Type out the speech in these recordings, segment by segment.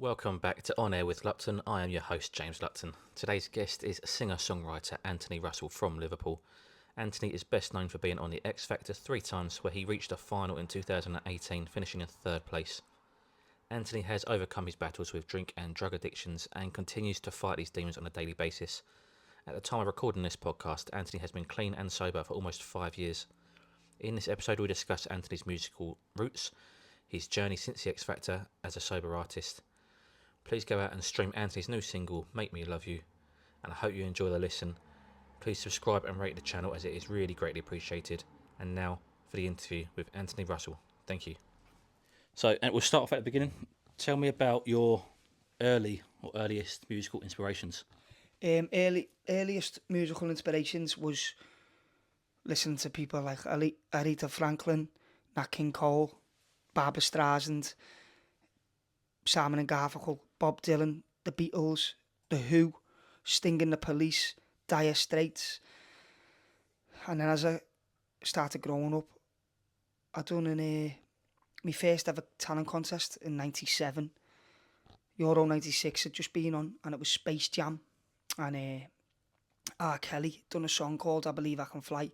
Welcome back to On Air with Lupton. I am your host, James Lupton. Today's guest is singer-songwriter Anthony Russell from Liverpool. Anthony is best known for being on the X Factor 3 times, where he reached a final in 2018, finishing in third place. Anthony has overcome his battles with drink and drug addictions and continues to fight these demons on a daily basis. At the time of recording this podcast, Anthony has been clean and sober for almost 5 years. In this episode, we discuss Anthony's musical roots, his journey since the X Factor as a sober artist. Please go out and stream Anthony's new single, Make Me Love You, and I hope you enjoy the listen. Please subscribe and rate the channel, as it is really greatly appreciated. And now for the interview with Anthony Russell. Thank you. So, and we'll start off at the beginning. Tell me about your earliest musical inspirations. Earliest musical inspirations was listening to people like Aretha Franklin, Nat King Cole, Barbra Streisand, Simon and Garfunkel, Bob Dylan, The Beatles, The Who, Sting and the Police, Dire Straits. And then as I started growing up, I done my first ever talent contest in '97. Euro '96 had just been on, and it was Space Jam. And R. Kelly done a song called I Believe I Can Fly.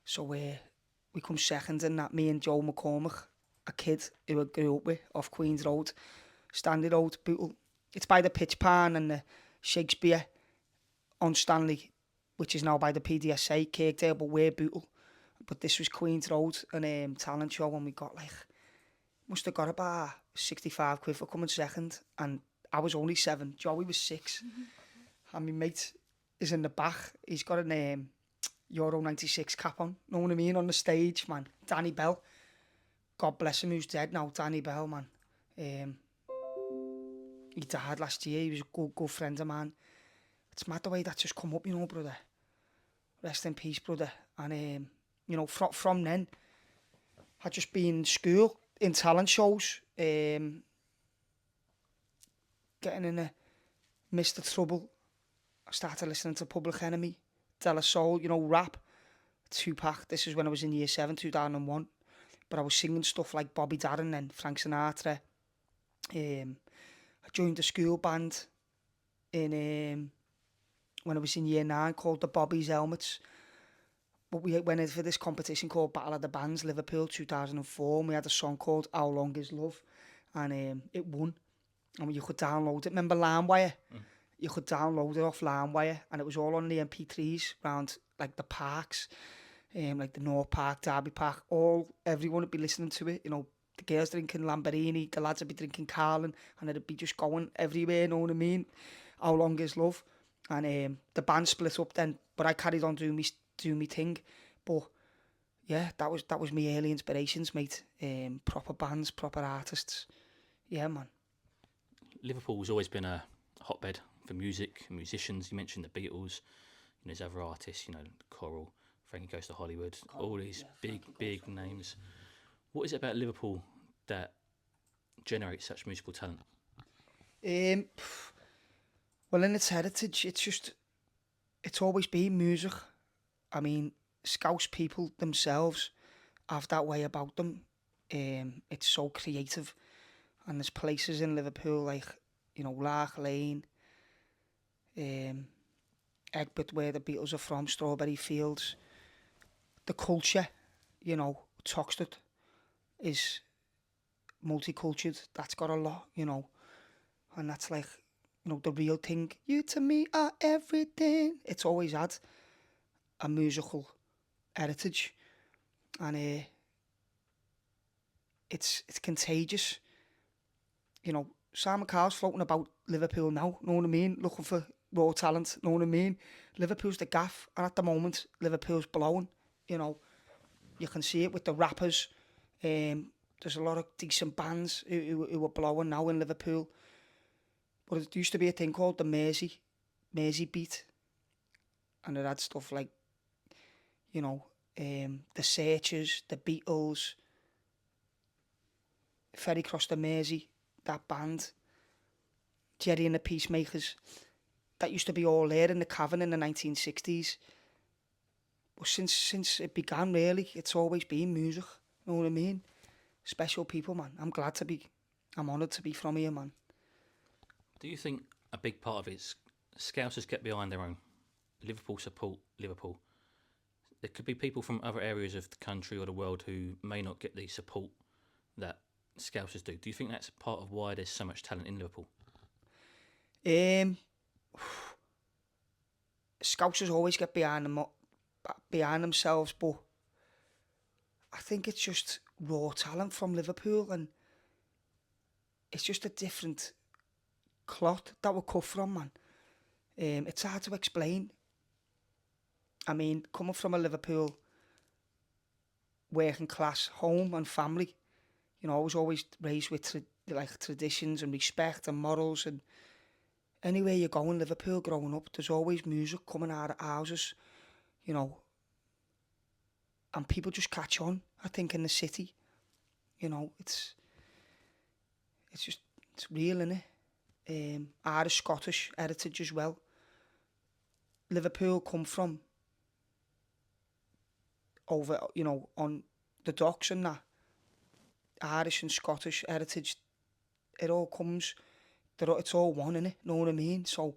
So we come second in that, me and Joe McCormick, a kid who I grew up with off Queen's Road, Stanley Road, Bootle. It's by the Pitch Pan and the Shakespeare on Stanley, which is now by the PDSA, Kirkdale, but we're Bootle. But this was Queen's Road and talent show, and we got must have got about 65 quid for coming second, and I was only 7, Joey was 6, and my mate is in the back. He's got an Euro '96 cap on, know what I mean, on the stage, man. Danny Bell, God bless him, who's dead now. Danny Bell, man. He died last year. He was a good friend of mine. It's mad the way that just come up, brother. Rest in peace, brother. And from then, I'd just been in school, in talent shows, getting in a Mr. Trouble. I started listening to Public Enemy, De La Soul, rap, Tupac. This is when I was in year 7, 2001. But I was singing stuff like Bobby Darin and Frank Sinatra. I joined a school band when I was in year 9 called the Bobby's Helmets. But we went in for this competition called Battle of the Bands, Liverpool 2004. And we had a song called How Long Is Love, and it won. And you could download it. Remember LimeWire? You could download it off LimeWire, and it was all on the MP3s around like the parks, like the North Park, Derby Park. Everyone would be listening to it. The girls drinking Lamborghini, the lads would be drinking Carlin, and it'd be just going everywhere. You know what I mean? How Long Is Love? And the band split up then, but I carried on doing me thing. But yeah, that was my early inspirations, mate. Proper bands, proper artists. Yeah, man. Liverpool's always been a hotbed for music and musicians. You mentioned the Beatles, there's other artists, Coral, Frankie Goes to Hollywood, all these big names. What is it about Liverpool that generates such musical talent? Well, in its heritage, it's always been music. I mean, Scouse people themselves have that way about them. It's so creative, and there's places in Liverpool like, Lark Lane, Egbert, where the Beatles are from, Strawberry Fields. The culture, Toxteth is multicultural. That's got a lot, and that's like, the real thing. You to me are everything. It's always had a musical heritage, and it's contagious. Simon Cowell's floating about Liverpool now, know what I mean, looking for raw talent, know what I mean. Liverpool's the gaff, and at the moment Liverpool's blowing. You can see it with the rappers. There's a lot of decent bands who are blowing now in Liverpool. But it used to be a thing called the Mersey beat, and it had stuff like, the Searchers, the Beatles, Ferry Cross the Mersey, that band, Jerry and the Peacemakers. That used to be all there in the cavern in the 1960s. But since it began, really, it's always been music. You know what I mean? Special people, man. I'm honoured to be from here, man. Do you think a big part of it's Scousers get behind their own? Liverpool support Liverpool. There could be people from other areas of the country or the world who may not get the support that Scousers do. Do you think that's part of why there's so much talent in Liverpool? Scousers always get behind themselves, but I think it's just raw talent from Liverpool, and it's just a different cloth that we're cut from, man. It's hard to explain. I mean, coming from a Liverpool working class home and family, you know, I was always raised with traditions and respect and morals, and anywhere you go in Liverpool growing up, there's always music coming out of houses, you know, and people just catch on, I think, in the city. You know, it's real, innit? Irish, Scottish heritage as well. Liverpool come from over, you know, on the docks and that. Irish and Scottish heritage, it all comes, it's all one, innit? Know what I mean? So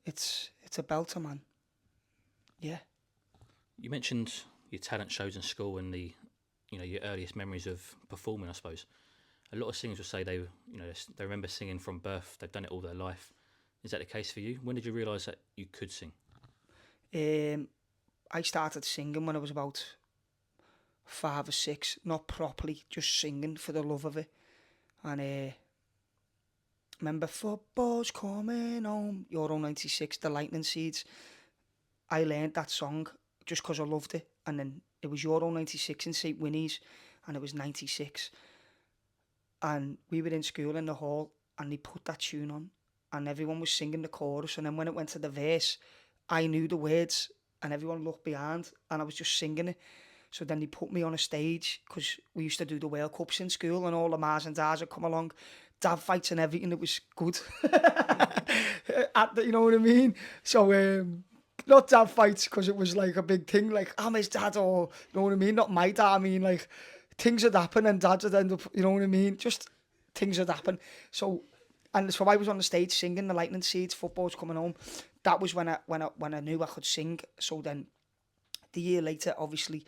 it's a belter, man. Yeah. You mentioned your talent shows in school and your earliest memories of performing, I suppose. A lot of singers will say they remember singing from birth. They've done it all their life. Is that the case for you? When did you realise that you could sing? I started singing when I was about 5 or 6, not properly, just singing for the love of it. And remember football's coming home, Euro 96, the Lightning Seeds. I learned that song just because I loved it. And then it was Euro 96 in St Winnie's, and it was 96. And we were in school in the hall, and they put that tune on, and everyone was singing the chorus. And then when it went to the verse, I knew the words, and everyone looked behind, and I was just singing it. So then they put me on a stage, because we used to do the World Cups in school, and all the Mars and Dars would come along, dab fights and everything. It was good. You know what I mean? So, not dad fights, because it was like a big thing, like, I'm his dad, or, you know what I mean? Not my dad, I mean, like, things would happen, and dads would end up, you know what I mean? Just things would happen. So I was on the stage singing the Lightning Seeds, football's coming home. That was when I knew I could sing. So then, the year later, obviously,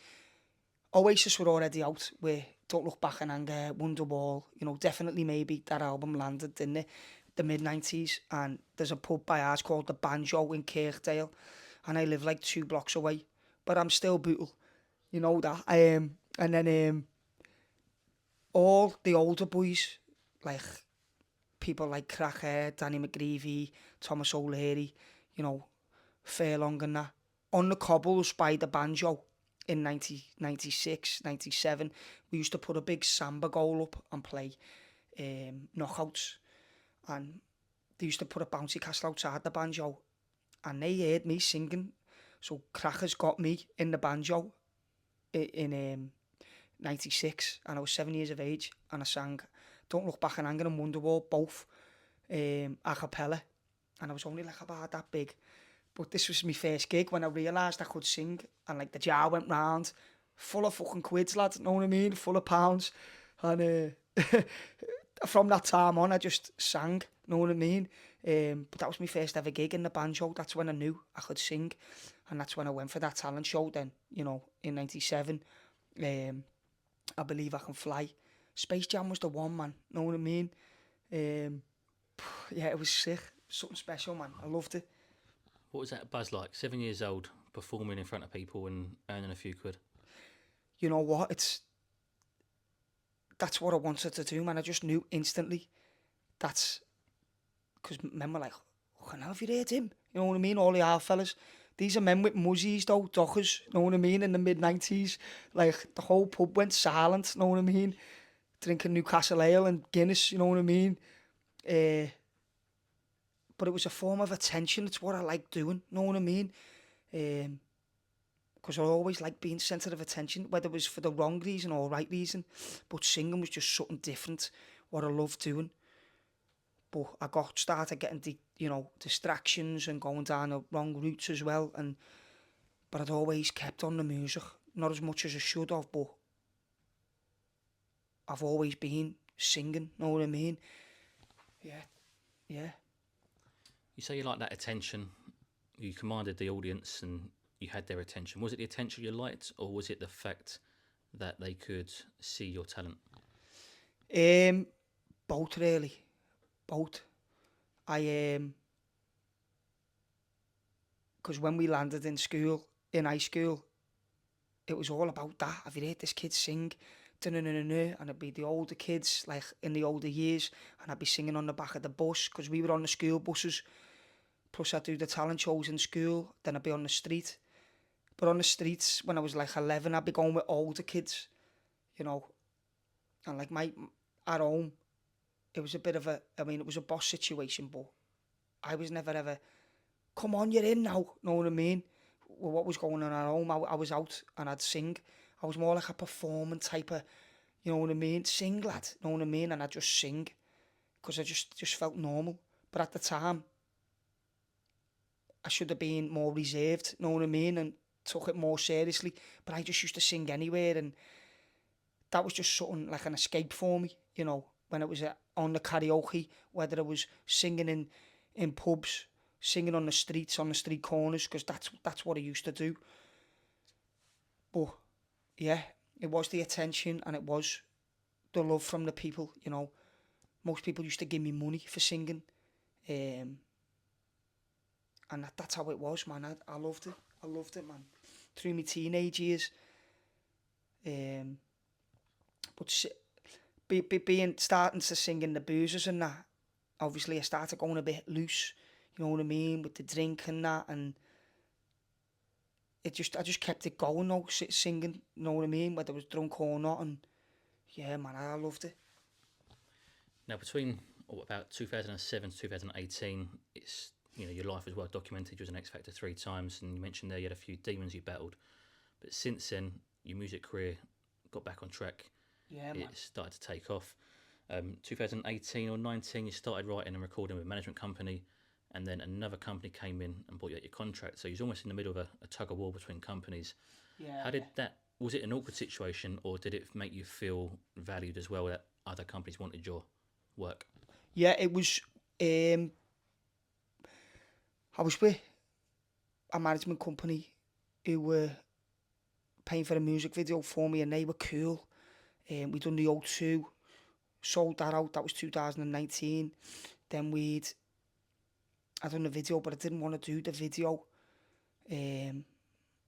Oasis were already out with Don't Look Back in Anger, Wonderwall, you know, Definitely Maybe. That album landed in the mid-90s, and there's a pub by ours called the Banjo in Kirkdale, and I live like 2 blocks away, but I'm still bootle, you know that. And then all the older boys, like people like Crackhead, Danny McGreevy, Thomas O'Leary, you know, Fairlong and that, on the cobbles by the Banjo in 96, 97, we used to put a big samba goal up and play knockouts, and they used to put a bouncy castle outside the Banjo, and they heard me singing. So Crackers got me in the Banjo in 96, and I was 7 years of age, and I sang Don't Look Back in Anger and Wonderwall, both a cappella, and I was only like about that big. But this was my first gig when I realised I could sing, and like the jar went round, full of fucking quids, lad, you know what I mean, full of pounds, and from that time on I just sang, you know what I mean. But that was my first ever gig in the Banjo. That's when I knew I could sing, and that's when I went for that talent show then, you know, in 97. I Believe I Can Fly. Space Jam was the one, man, know what I mean. Yeah, it was sick, something special, man. I loved it. What was that buzz like? 7 years old, performing in front of people and earning a few quid. You know what? That's what I wanted to do, man. I just knew instantly. That's because men were like, "Oh, hell, have you heard him?" You know what I mean? All the our fellas. These are men with muzzies, though, dockers. You know what I mean? In the mid-90s, like the whole pub went silent. You know what I mean? Drinking Newcastle ale and Guinness. You know what I mean? But it was a form of attention. It's what I like doing, know what I mean? Because I always liked being centre of attention, whether it was for the wrong reason or right reason. But singing was just something different, what I loved doing. But I started getting distractions and going down the wrong routes as well. But I'd always kept on the music, not as much as I should have, but I've always been singing, know what I mean? Yeah. yeah. You say you like that attention. You commanded the audience and you had their attention. Was it the attention you liked, or was it the fact that they could see your talent? Both really, both. Because when we landed in high school, it was all about that. Have you heard this kid sing? And it'd be the older kids, like in the older years, and I'd be singing on the back of the bus because we were on the school buses. Plus, I'd do the talent shows in school. Then I'd be on the street. But on the streets, when I was like 11, I'd be going with older kids, you know. And like at home, it was a bit of it was a boss situation, but I was never ever, come on, you're in now, know what I mean? Well, what was going on at home, I was out and I'd sing. I was more like a performing type of, you know what I mean? Sing, lad, know what I mean? And I'd just sing because I just felt normal. But at the time, I should have been more reserved, know what I mean? And took it more seriously. But I just used to sing anywhere, and that was just something like an escape for me, you know, when it was on the karaoke, whether it was singing in pubs, singing on the streets, on the street corners, because that's what I used to do. But yeah, it was the attention and it was the love from the people, you know. Most people used to give me money for singing, and that's how it was, man. I loved it. I loved it, man. Through my teenage years. But being starting to sing in the boozers and that, obviously I started going a bit loose, you know what I mean, with the drink and that, and I just kept it going though, singing, you know what I mean, whether I was drunk or not, and yeah, man, I loved it. Now, between about 2007 to 2018, it's your life was well documented. You was an X Factor 3 times, and you mentioned there you had a few demons you battled. But since then, your music career got back on track. Yeah, man. It started to take off. 2018 or 19, you started writing and recording with a management company, and then another company came in and bought you out your contract. So you're almost in the middle of a tug of war between companies. Yeah. How did that? Was it an awkward situation, or did it make you feel valued as well that other companies wanted your work? Yeah, it was. I was with a management company who were paying for a music video for me, and they were cool. We done the O2, sold that out. That was 2019. Then I done the video, but I didn't want to do the video. And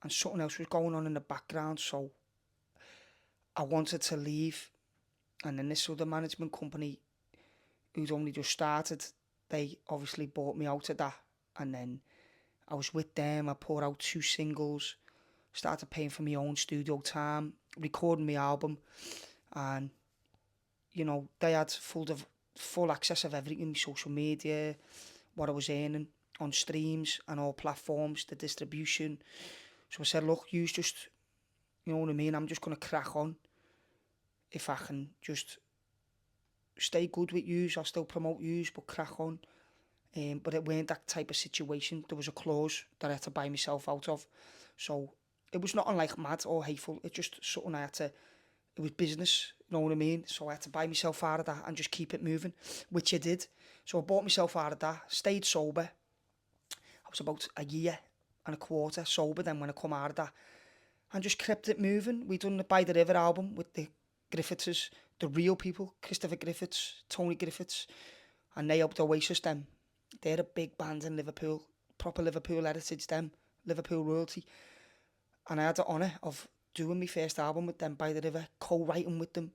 something else was going on in the background, so I wanted to leave. And then this other management company, who'd only just started, they obviously bought me out of that. And then I was with them. I put out 2 singles, started paying for my own studio time, recording my album, and they had full access of everything, social media, what I was earning on streams and all platforms, the distribution. So I said, look, you just, you know what I mean, I'm just going to crack on. If I can just stay good with yous, I'll still promote yous, but crack on. But it weren't that type of situation. There was a clause that I had to buy myself out of. So it was nothing like mad or hateful. It's just something it was business, you know what I mean? So I had to buy myself out of that and just keep it moving, which I did. So I bought myself out of that, stayed sober. I was about a year and a quarter sober then when I come out of that, and just kept it moving. We done the By the River album with the Griffiths, the real people, Christopher Griffiths, Tony Griffiths, and they helped Oasis them. They're a big band in Liverpool, proper Liverpool heritage them, Liverpool royalty. And I had the honour of doing my first album with them, By the River, co-writing with them,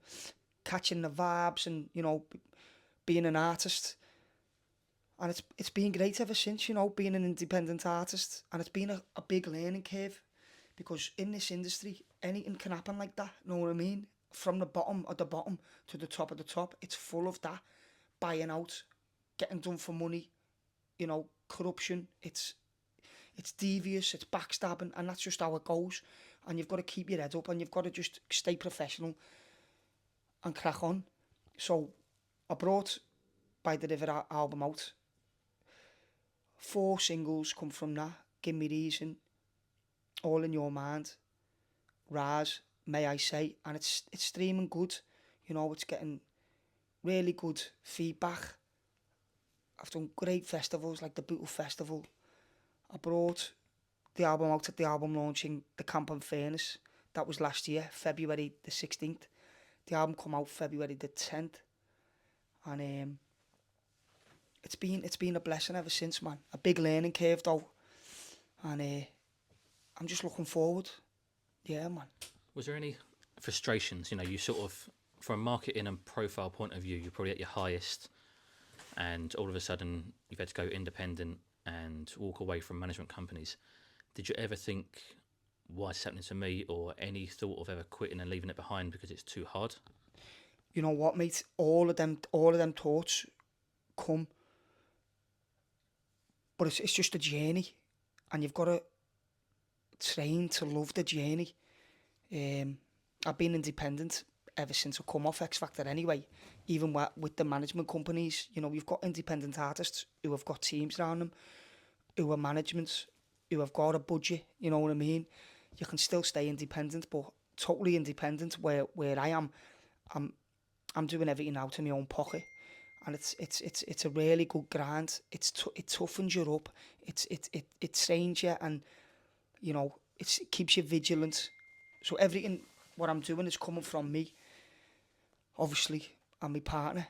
catching the vibes and, being an artist. And it's been great ever since, being an independent artist. And it's been a big learning curve, because in this industry, anything can happen like that, you know what I mean? From the bottom of the bottom to the top of the top, it's full of that. Buying out, getting done for money, corruption. It's devious, it's backstabbing, and that's just how it goes. And you've got to keep your head up, and you've got to just stay professional and crack on. So I brought By the River album out. 4 singles come from that. Give Me Reason, All in Your Mind, Raz, May I Say, and it's streaming good. It's getting really good feedback. I've done great festivals like the Bootle Festival. I brought the album out at the album launching, the Camp and Furnace. That was last year, February the 16th. The album come out February the 10th. And it's been a blessing ever since, man. A big learning curve though. And I'm just looking forward. Yeah, man. Was there any frustrations? You know, you sort of, from a marketing and profile point of view, you're probably at your highest, and all of a sudden you've had to go independent and walk away from management companies. Did you ever think, why is this happening to me, or any thought of ever quitting and leaving it behind because it's too hard? You know what, mate? All of them thoughts come, but it's just a journey, and you've got to train to love the journey. I've been independent ever since I come off X Factor anyway, even with the management companies. You know, we've got independent artists who have got teams around them, who are managements, who have got a budget, you know what I mean? You can still stay independent, but totally independent where I am, I'm doing everything out of my own pocket. And it's a really good grind. It toughens you up. It trains you, and you know, it keeps you vigilant. So everything what I'm doing is coming from me, obviously, and my partner.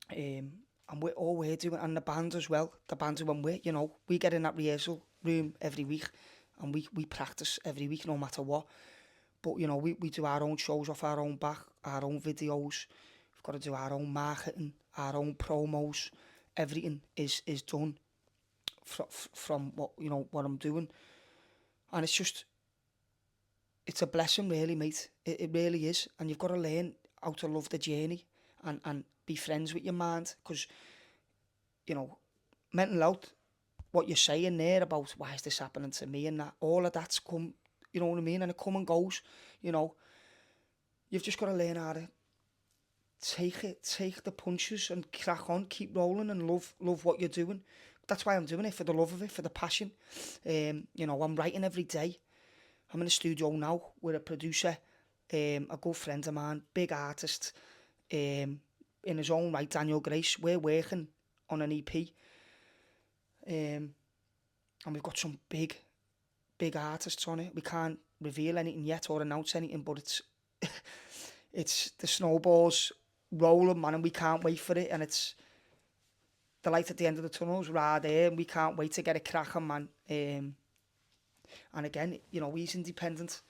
And we're doing, and the band as well. The band who I'm with, you know, we get in that rehearsal room every week, and we practice every week, no matter what. But you know, we do our own shows off our own back, our own videos. We've got to do our own marketing, our own promos. Everything is done from what, you know, what I'm doing, and it's a blessing, really, mate. It really is, and you've got to learn how to love the journey and be friends with your mind, because you know, mental health, what you're saying there about why is this happening to me and that, all of that's come, you know what I mean, and it come and goes. You know, you've just got to learn how to take the punches and crack on, keep rolling, and love what you're doing. That's why I'm doing it, for the love of it, for the passion. You know, I'm writing every day. I'm in the studio now with a producer, a good friend of mine, big artist, in his own right, Daniel Grace. We're working on an EP, and we've got some big artists on it. We can't reveal anything yet or announce anything, but it's the snowballs rolling, man, and we can't wait for it. And it's the light at the end of the tunnel's right there, and we can't wait to get it cracking, man. And again, you know, he's independent,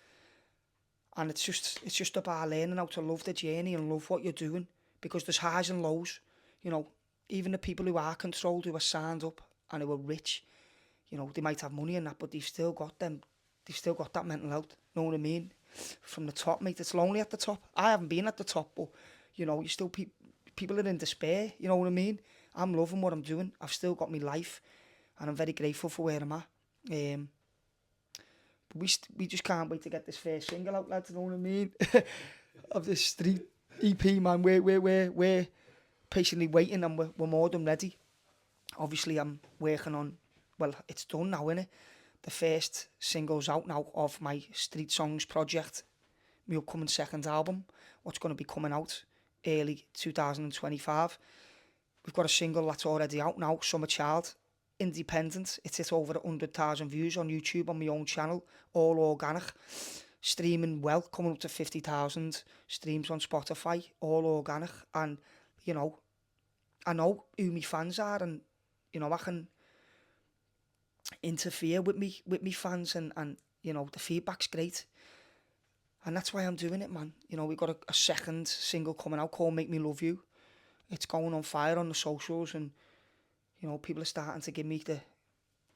and it's just about learning how to love the journey and love what you're doing, because there's highs and lows. You know, even the people who are controlled, who are signed up and who are rich, you know, they might have money and that, but they've still got that mental health. Know what I mean? From the top, mate, it's lonely at the top. I haven't been at the top, but you know, you still people are in despair. You know what I mean? I'm loving what I'm doing. I've still got my life, and I'm very grateful for where I'm at. But we just can't wait to get this first single out, lads. You know what I mean? Of this street EP, man. We're patiently waiting, and we're more than ready. Obviously, I'm working on. Well, it's done now, innit? The first single's out now of my Street Songs project, my upcoming second album, what's going to be coming out early 2025. We've got a single that's already out now, Summer Child, independent. It's hit over 100,000 views on YouTube on my own channel, all organic. Streaming well, coming up to 50,000 streams on Spotify, all organic. And, you know, I know who my fans are, and, you know, I can interfere with me fans, and you know, the feedback's great, and that's why I'm doing it, man. You know, we got a second single coming out called Make Me Love You. It's going on fire on the socials, and you know, people are starting to give me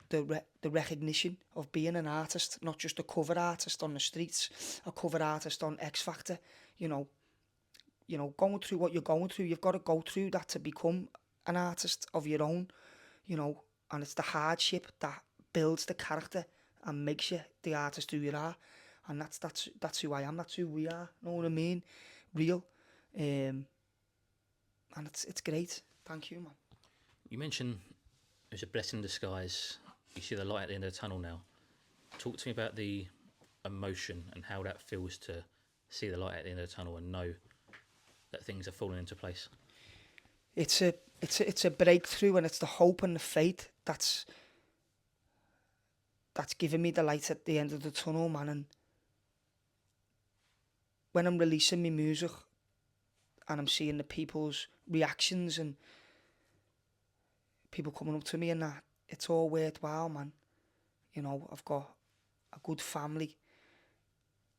the recognition of being an artist, not just a cover artist on the streets, a cover artist on X Factor. You know, going through what you're going through, you've got to go through that to become an artist of your own. You know, and it's the hardship that builds the character and makes you the artist who you are, and that's who I am. That's who we are. Know what I mean? Real, and it's great. Thank you, man. You mentioned it was a blessing in disguise. You see the light at the end of the tunnel now. Talk to me about the emotion and how that feels to see the light at the end of the tunnel and know that things are falling into place. it's a breakthrough, and it's the hope and the faith that's giving me the light at the end of the tunnel, man. And when I'm releasing my music and I'm seeing the people's reactions and people coming up to me and that, it's all worthwhile, man. You know, I've got a good family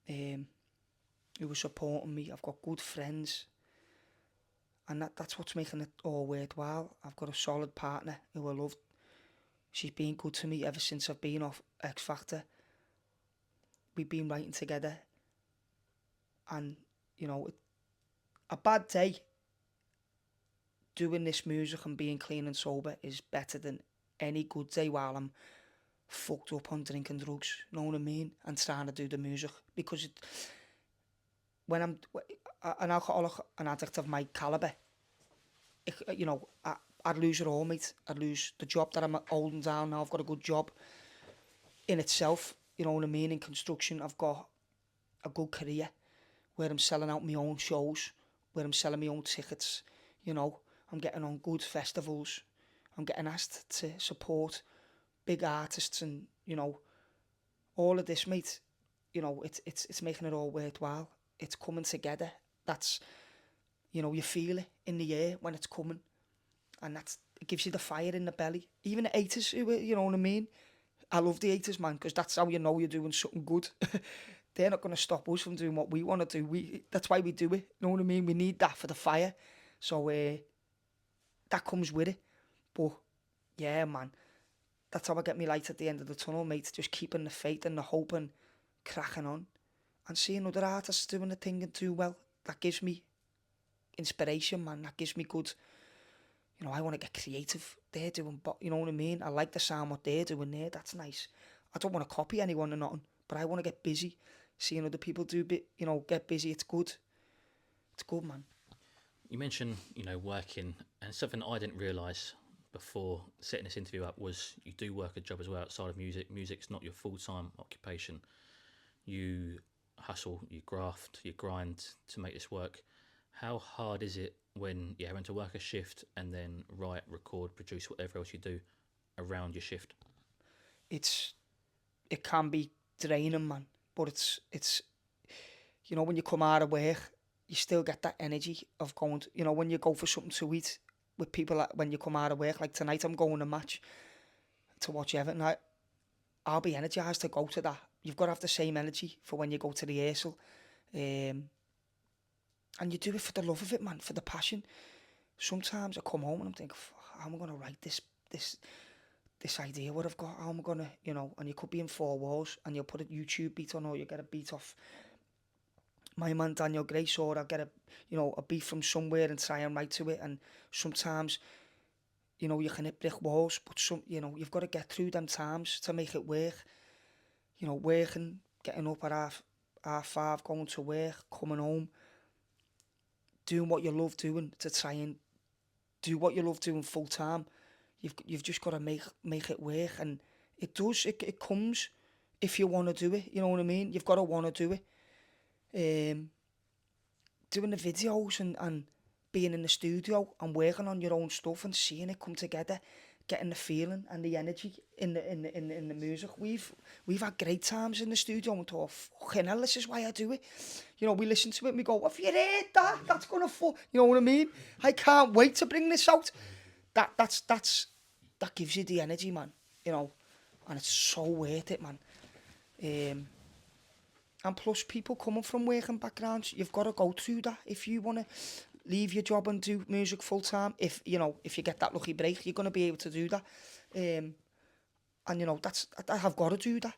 who are supporting me. I've got good friends, and that's what's making it all worthwhile. I've got a solid partner who I love. She's been good to me ever since I've been off X Factor. We've been writing together, and you know, a bad day doing this music and being clean and sober is better than any good day while I'm fucked up on drinking drugs, you know what I mean, and trying to do the music. Because when I'm an alcoholic, an addict of my calibre, you know, I'd lose it all, mate. I'd lose the job that I'm holding down now. I've got a good job in itself, you know what I mean. In construction, I've got a good career where I'm selling out my own shows, where I'm selling my own tickets, you know. I'm getting on good festivals. I'm getting asked to support big artists, and you know, all of this, mate. You know, it's making it all worthwhile. It's coming together. That's, you know, you feel it in the air when it's coming, and it gives you the fire in the belly. Even the haters, you know what I mean. I love the haters, man, because that's how you know you're doing something good. They're not going to stop us from doing what we want to do. That's why we do it. You know what I mean? We need that for the fire. So that comes with it. But yeah, man, that's how I get me light at the end of the tunnel, mate. Just keeping the faith and the hope and cracking on, and seeing other artists doing the thing and do well. That gives me inspiration, man. That gives me good. You know, I want to get creative. They're doing, you know what I mean? I like the sound what they're doing there. That's nice. I don't want to copy anyone or nothing, but I want to get busy. Seeing other people do you know, get busy. It's good. It's good, man. You mentioned, you know, working, and something I didn't realise before setting this interview up was you do work a job as well outside of music. Music's not your full-time occupation. You hustle, you graft, you grind to make this work. How hard is it when you're having to work a shift and then write, record, produce, whatever else you do around your shift? It can be draining, man, but it's you know, when you come out of work, you still get that energy of going to, you know, when you go for something to eat with people, when you come out of work, like tonight I'm going to a match to watch Everton. I'll be energised to go to that. You've got to have the same energy for when you go to rehearsal, and you do it for the love of it, man, for the passion. Sometimes I come home and I'm thinking, how am I going to write this idea what I've got? How am I going to, you know, and you could be in four walls and you'll put a YouTube beat on, or you get a beat off my man Daniel Grace, or I'll get a beat from somewhere and try and write to it. And sometimes, you know, you can hit brick walls, but you know, you've got to get through them times to make it work. You know, working, getting up at half 5, going to work, coming home, doing what you love doing, to try and do what you love doing full time. You've just got to make it work, and it does. It comes if you want to do it. You know what I mean? You've got to want to do it. Doing the videos and being in the studio and working on your own stuff and seeing it come together, getting the feeling and the energy in the music. We've had great times in the studio and thought, fucking hell, this is why I do it. You know, we listen to it and we go, have you heard that? That's gonna fall. You know what I mean? I can't wait to bring this out. That gives you the energy, man. You know, and it's so worth it, man. And plus, people coming from working backgrounds, you've got to go through that if you want to leave your job and do music full time. If you get that lucky break, you're going to be able to do that. And you know, I have got to do that,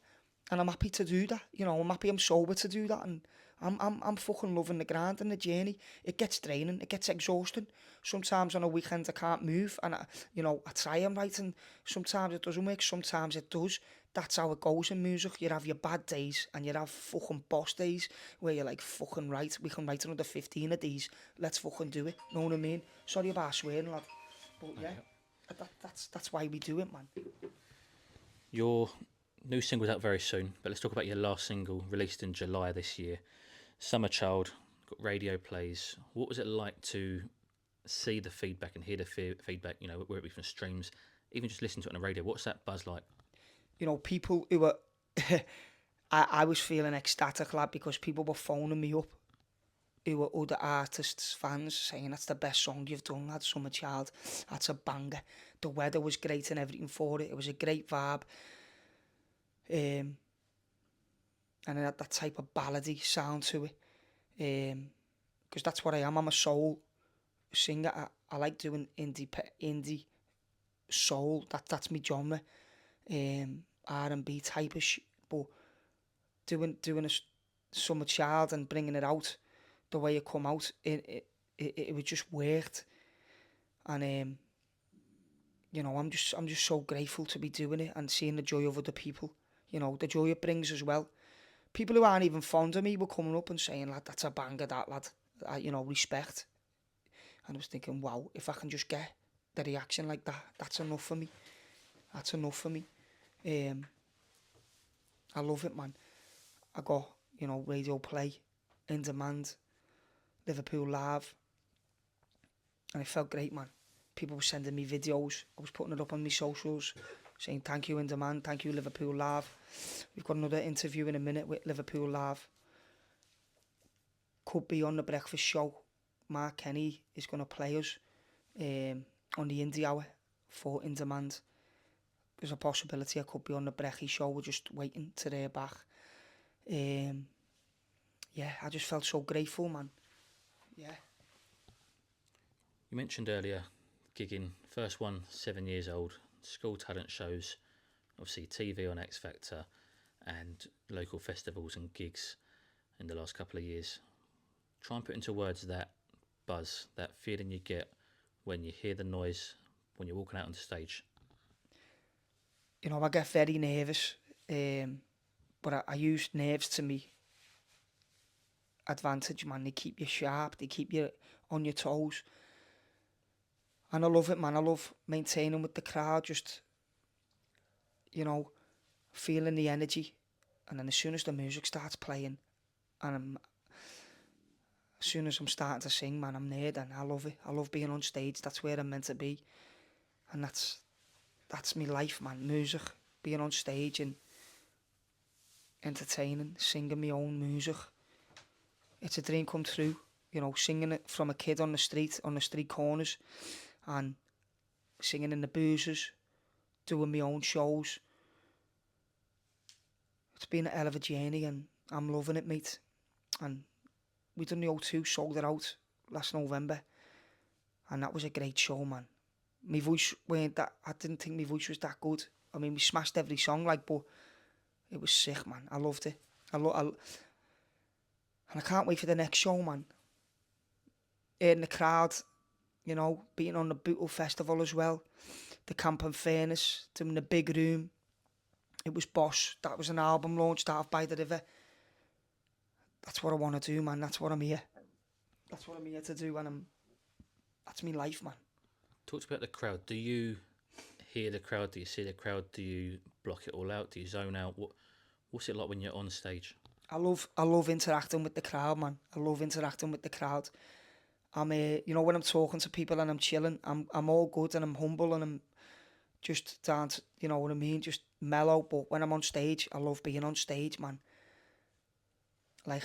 and I'm happy to do that. You know, I'm happy I'm sober to do that, and I'm fucking loving the grind and the journey. It gets draining, it gets exhausting. Sometimes on a weekend I can't move, and I try and write, and sometimes it doesn't work, sometimes it does. That's how it goes in music. You have your bad days and you have fucking boss days where you're like, fucking right, we can write another 15 of these. Let's fucking do it. Know what I mean? Sorry about swearing, lad. But yeah, that's why we do it, man. Your new single's out very soon, but let's talk about your last single, released in July this year. Summer Child, got radio plays. What was it like to see the feedback and hear the feedback, you know, whether it be from streams, even just listen to it on the radio, what's that buzz like? You know, people who were, I was feeling ecstatic, lad, because people were phoning me up who were other artists, fans, saying that's the best song you've done, lad, Summer Child. That's a banger. The weather was great and everything for it. It was a great vibe. And it had that type of ballady sound to it. Because that's what I am. I'm a soul singer. I like doing indie soul. That's my genre. R&B type of but doing a Summer Child and bringing it out the way it come out, it was just worked. And you know, I'm just so grateful to be doing it and seeing the joy of other people. You know, the joy it brings as well. People who aren't even fond of me were coming up and saying, lad, that's a banger, that, lad. You know, respect. And I was thinking, wow, if I can just get the reaction like that, that's enough for me. That's enough for me. I love it, man. I got, you know, radio play, in demand, Liverpool Live, and it felt great, man. People were sending me videos. I was putting it up on my socials, saying thank you, in demand, thank you, Liverpool Live. We've got another interview in a minute with Liverpool Live. Could be on the breakfast show. Mark Kenny is going to play us on the Indie Hour for In Demand. There's a possibility I could be on the Brekkie show. We're just waiting to hear back. Yeah, I just felt so grateful, man. Yeah. You mentioned earlier gigging, first one, 7 years old, school talent shows, obviously TV on X Factor, and local festivals and gigs in the last couple of years. Try and put into words that buzz, that feeling you get when you hear the noise, when you're walking out on the stage. You know, I get very nervous, but I use nerves to me advantage, man. They keep you sharp, they keep you on your toes. And I love it, man. I love maintaining with the crowd, just, you know, feeling the energy. And then as soon as the music starts playing, and as soon as I'm starting to sing, man, I'm there, and I love it. I love being on stage. That's where I'm meant to be. And that's my life, man. Music, being on stage and entertaining, singing my own music. It's a dream come true, you know, singing it from a kid on the street corners, and singing in the boozers, doing my own shows. It's been a hell of a journey, and I'm loving it, mate. And we done the O2, sold it out last November, and that was a great show, man. My voice weren't that, I didn't think my voice was that good. I mean, we smashed every song, like, but it was sick, man. I loved it. And I can't wait for the next show, man. In the crowd, you know, being on the Bootle Festival as well. The Camp and Furnace, doing the big room. It was Boss. That was an album launched out by the river. That's what I want to do, man. That's what I'm here. That's what I'm here to do, and that's my life, man. Talk about the crowd. Do you hear the crowd? Do you see the crowd? Do you block it all out? Do you zone out? What's it like when you're on stage? I love interacting with the crowd, man. I love interacting with the crowd. I'm you know, when I'm talking to people and I'm chilling, I'm all good and I'm humble and I'm just down to, you know what I mean, just mellow. But when I'm on stage, I love being on stage, man. Like,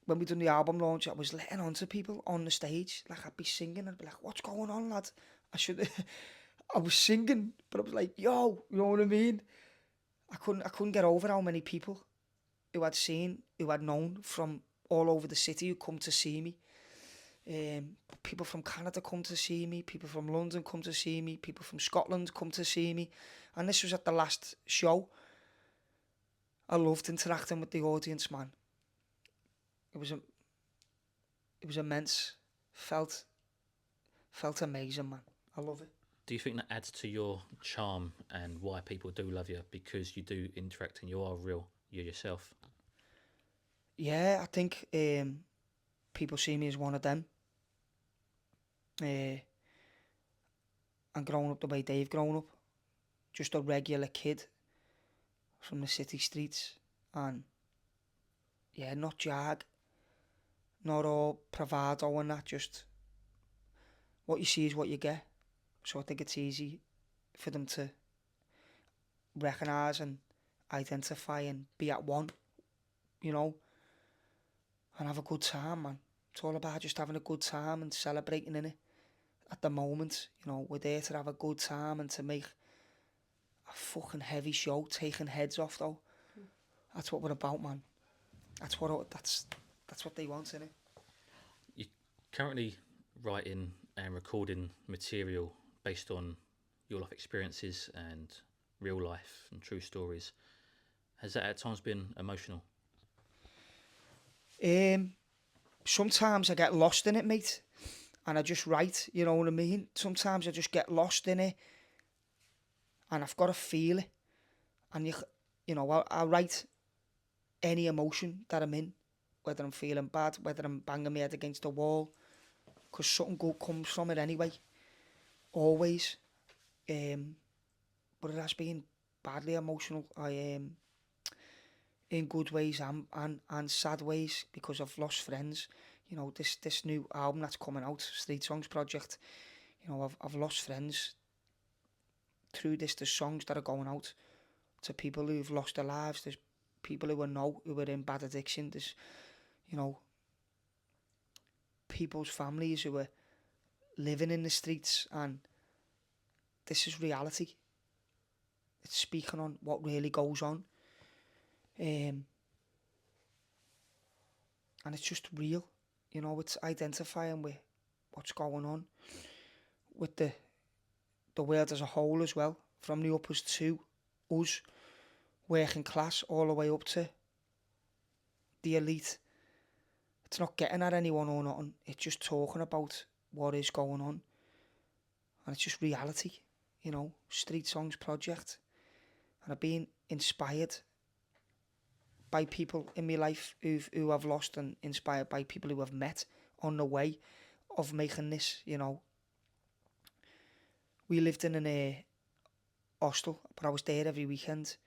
when we done the album launch, I was letting on to people on the stage. Like, I'd be singing, I'd be like, what's going on, lad? I was singing, but I was like, yo, you know what I mean? I couldn't get over how many people who I'd seen, who I'd known from all over the city who come to see me. People from Canada come to see me, people from London come to see me, people from Scotland come to see me. And this was at the last show. I loved interacting with the audience, man. It was immense. Felt amazing, man. I love it. Do you think that adds to your charm and why people do love you, because you do interact and you are real, you're yourself? Yeah, I think people see me as one of them. And growing up the way they've grown up, just a regular kid from the city streets, and yeah, not jag, not all bravado and that, just what you see is what you get. So I think it's easy for them to recognise and identify and be at one, you know, and have a good time, man. It's all about just having a good time and celebrating in it. At the moment, you know, we're there to have a good time and to make a fucking heavy show, taking heads off though. That's what we're about, man. That's what they want, innit? You're currently writing and recording material based on your life experiences and real life and true stories. Has that at times been emotional? Sometimes I get lost in it, mate, and I just write, you know what I mean? Sometimes I just get lost in it, and I've got to feel it. And you know, I write any emotion that I'm in, whether I'm feeling bad, whether I'm banging my head against the wall, because something good comes from it anyway, always. But it has been badly emotional. In good ways and sad ways, because I've lost friends. You know, this new album that's coming out, Street Songs Project, you know, I've lost friends through this. There's songs that are going out to people who've lost their lives. There's people who are in bad addiction. There's, you know, people's families who are living in the streets, and this is reality. It's speaking on what really goes on. And it's just real, you know. It's identifying with what's going on with the world as a whole as well, from the uppers to us, working class, all the way up to the elite. It's not getting at anyone or nothing, it's just talking about what is going on, and it's just reality, you know. Street Songs Project, and I've been inspired by people in my life who I've lost, and inspired by people who I've met on the way of making this, you know. We lived in an hostel, but I was there every weekend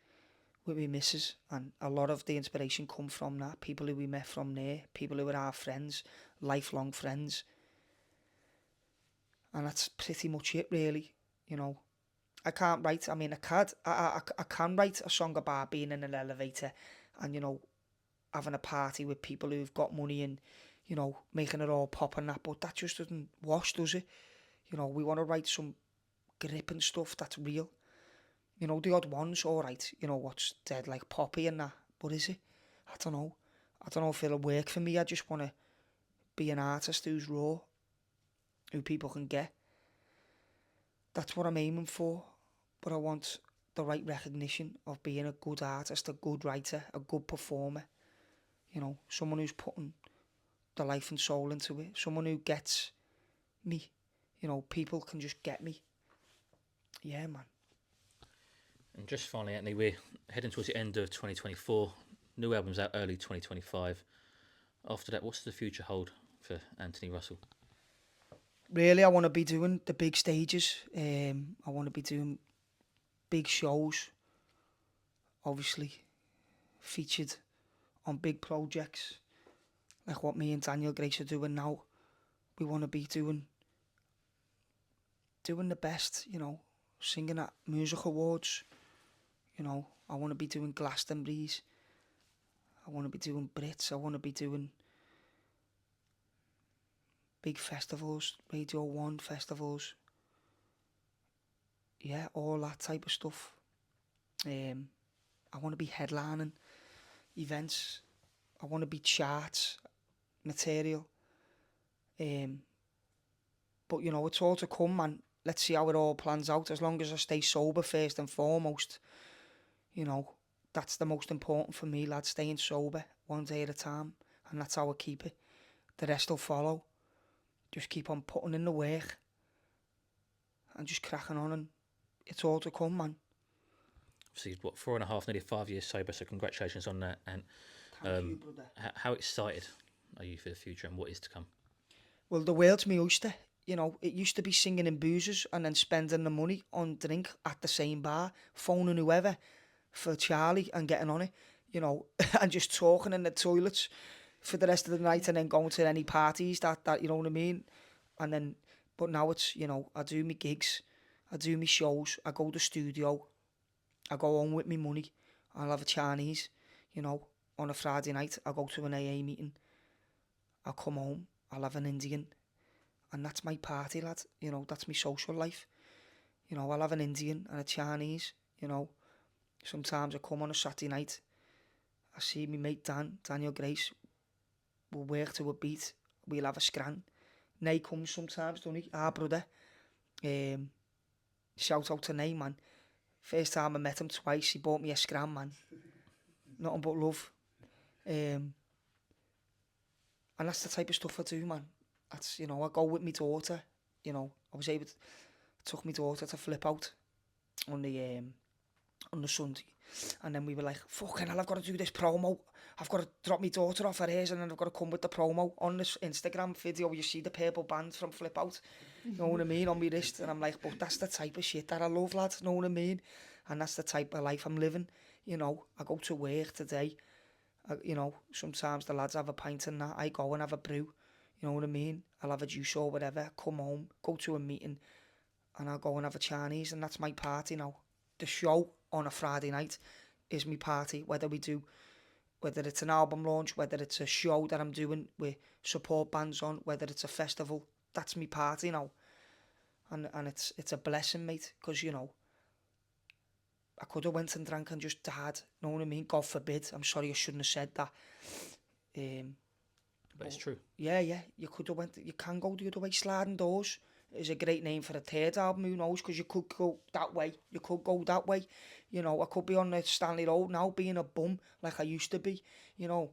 with my missus, and a lot of the inspiration come from that. People who we met from there, people who were our friends, lifelong friends. And that's pretty much it, really, you know. I can't write, I mean, I can write a song about being in an elevator and, you know, having a party with people who've got money and, you know, making it all pop and that, but that just doesn't wash, does it? You know, we want to write some gripping stuff that's real. You know, the odd one's alright, you know, what's dead like Poppy and that, but is it? I don't know if it'll work for me. I just want to be an artist who's raw, who people can get. That's what I'm aiming for, but I want the right recognition of being a good artist, a good writer, a good performer. You know, someone who's putting the life and soul into it, someone who gets me. You know, people can just get me. Yeah, man. And just finally, Anthony, we're heading towards the end of 2024. New album's out early 2025. After that, what's the future hold for Anthony Russell? Really, I want to be doing the big stages. I want to be doing big shows, obviously featured on big projects like what me and Daniel Grace are doing now. We want to be doing the best, you know, singing at music awards. You know, I want to be doing Glastonbury's. I want to be doing Brits. I want to be doing big festivals, Radio 1 festivals. Yeah, all that type of stuff. I want to be headlining events. I want to be charts material. But, you know, it's all to come, man. Let's see how it all plans out. As long as I stay sober first and foremost, you know, that's the most important for me, lad. Staying sober one day at a time, and that's how I keep it. The rest will follow. Just keep on putting in the work and just cracking on, and it's all to come, man. Obviously, 4.5, nearly 5 years sober, so congratulations on that. And Thank you, brother. how excited are you for the future and what is to come? Well, the world's me oyster. You know, it used to be singing in boozers and then spending the money on drink at the same bar, phoning whoever for Charlie and getting on it, you know, and just talking in the toilets for the rest of the night, and then going to any parties that you know what I mean, and then But now it's, you know, I do my gigs, I do my shows, I go to the studio, I go home with my money, I'll have a Chinese, you know, on a Friday night, I'll go to an AA meeting, I'll come home, I'll have an Indian, and that's my party, lad, you know, that's my social life. You know, I'll have an Indian and a Chinese, you know. Sometimes I come on a Saturday night, I see me mate Daniel Grace, we'll work to a beat, we'll have a scran. Nay comes sometimes, don't he? Our brother. Shout out to Nay, man. First time I met him twice, he bought me a scran, man. Nothing but love. And that's the type of stuff I do, man. That's, you know, I go with my daughter, you know. I was able to, took my daughter to Flip Out on the Sunday, and then we were like, fucking hell, I've got to do this promo, I've got to drop my daughter off her ears, and then I've got to come with the promo. On this Instagram video you see the purple band from Flip Out, you know what I mean, on my wrist, and I'm like, but that's the type of shit that I love, lad, you know what I mean, and that's the type of life I'm living, you know. I go to work today, you know, sometimes the lads have a pint and that, I go and have a brew, you know what I mean, I'll have a juice or whatever, come home, go to a meeting, and I'll go and have a Chinese, and that's my party now. The show on a Friday night is my party, whether it's an album launch, whether it's a show that I'm doing with support bands on, whether it's a festival, that's my party now. And it's a blessing, mate, because, you know, I could have went and drank and just died, you know what I mean? God forbid, I'm sorry I shouldn't have said that. But it's true. Yeah, you could have went, you can go the other way. Sliding Doors is a great name for a third album, who knows, because you could go that way, you could go that way, you know. I could be on the Stanley Road now being a bum like I used to be, you know,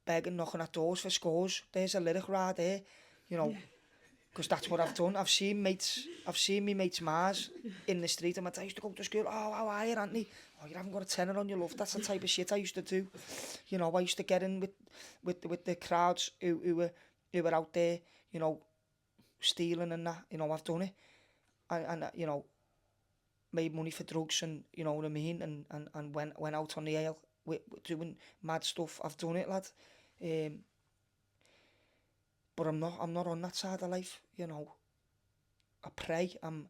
begging, knocking at doors for scores. There's a lyric right there, you know, because that's what I've done. I've seen me mates Mars in the street, and I used to go to school, oh, how are you, Anthony? Oh, you haven't got a tenner on your love. That's the type of shit I used to do, you know. I used to get in with the crowds who were out there, you know, stealing and that, you know. I've done it, and you know, made money for drugs, and you know what I mean, and went out on the ale with doing mad stuff. I've done it, lad. But I'm not on that side of life, you know. I pray. I'm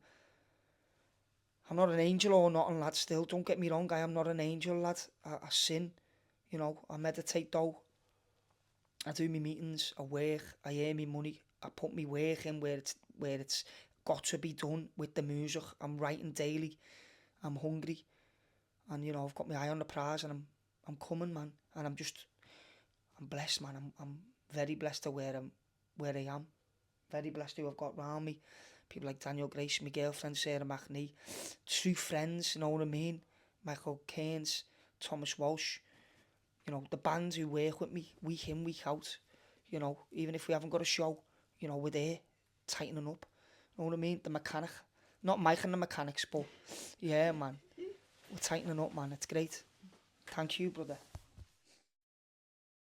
not an angel or nothing, lad. Still, don't get me wrong, I am not an angel, lad. I sin, you know. I meditate though. I do my meetings, I work, I earn me money, I put me work in where it's got to be done with the music. I'm writing daily, I'm hungry, and you know, I've got my eye on the prize, and I'm coming, man, and I'm blessed, man. I'm very blessed to where I am, very blessed who I've got around me. People like Daniel Grace, my girlfriend Sarah McNee, true friends, you know what I mean, Michael Cairns, Thomas Walsh, you know, the band who work with me week in, week out, you know, even if we haven't got a show, you know, we're there, tightening up, you know what I mean, the mechanic, not Mike and the mechanics, but yeah, man, we're tightening up, man, it's great. Thank you, brother.